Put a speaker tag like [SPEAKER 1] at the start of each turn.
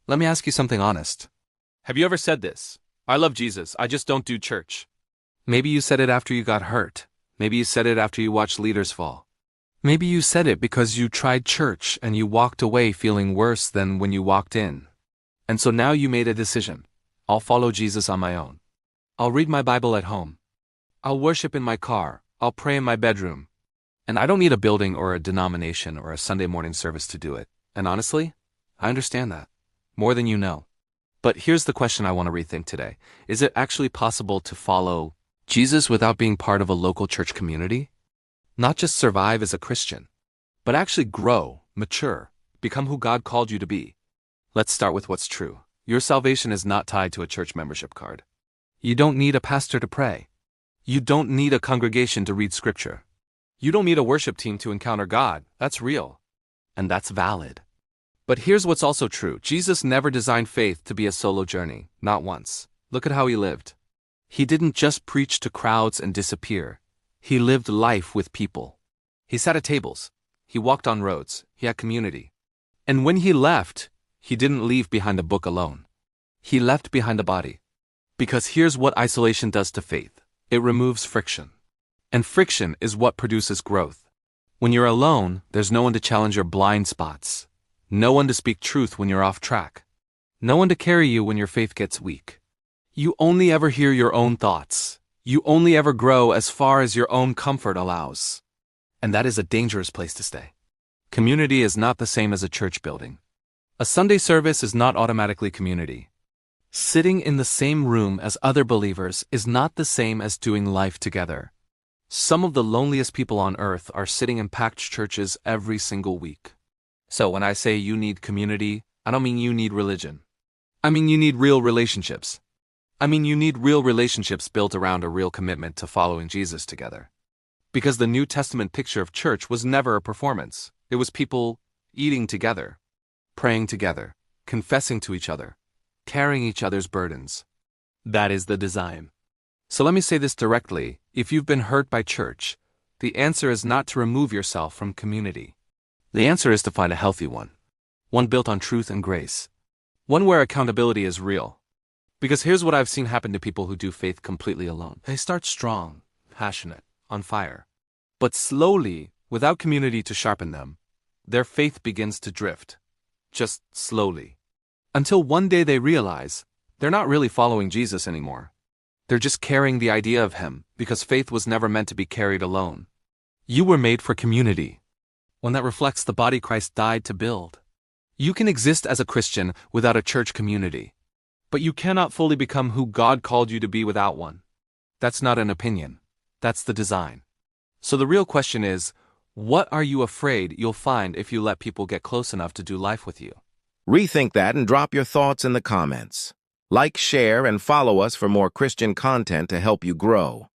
[SPEAKER 1] Let me ask you something honest. Have you ever said this? I love Jesus, I just don't do church. Maybe you said it after you got hurt. Maybe you said it after you watched leaders fall. Maybe you said it because you tried church and you walked away feeling worse than when you walked in. And so now you made a decision. I'll follow Jesus on my own. I'll read my Bible at home. I'll worship in my car. I'll pray in my bedroom. And I don't need a building or a denomination or a Sunday morning service to do it. And honestly, I understand that. More than you know. But here's the question I want to rethink today. Is it actually possible to follow Jesus without being part of a local church community? Not just survive as a Christian, but actually grow, mature, become who God called you to be. Let's start with what's true. Your salvation is not tied to a church membership card. You don't need a pastor to pray. You don't need a congregation to read scripture. You don't need a worship team to encounter God. That's real. And that's valid. But here's what's also true. Jesus never designed faith to be a solo journey. Not once. Look at how he lived. He didn't just preach to crowds and disappear. He lived life with people. He sat at tables. He walked on roads. He had community. And when he left, he didn't leave behind a book alone. He left behind a body. Because here's what isolation does to faith. It removes friction. And friction is what produces growth. When you're alone, there's no one to challenge your blind spots. No one to speak truth when you're off track. No one to carry you when your faith gets weak. You only ever hear your own thoughts. You only ever grow as far as your own comfort allows. And that is a dangerous place to stay. Community is not the same as a church building. A Sunday service is not automatically community. Sitting in the same room as other believers is not the same as doing life together. Some of the loneliest people on earth are sitting in packed churches every single week. So when I say you need community, I don't mean you need religion. I mean you need real relationships. I mean you need real relationships built around a real commitment to following Jesus together. Because the New Testament picture of church was never a performance. It was people eating together, praying together, confessing to each other, carrying each other's burdens. That is the design. So let me say this directly. If you've been hurt by church, the answer is not to remove yourself from community. The answer is to find a healthy one. One built on truth and grace. One where accountability is real. Because here's what I've seen happen to people who do faith completely alone. They start strong, passionate, on fire. But slowly, without community to sharpen them, their faith begins to drift. Just slowly. Until one day they realize they're not really following Jesus anymore. They're just carrying the idea of him, because faith was never meant to be carried alone. You were made for community. One that reflects the body Christ died to build. You can exist as a Christian without a church community. But you cannot fully become who God called you to be without one. That's not an opinion. That's the design. So the real question is, what are you afraid you'll find if you let people get close enough to do life with you?
[SPEAKER 2] Rethink that and drop your thoughts in the comments. Like, share, and follow us for more Christian content to help you grow.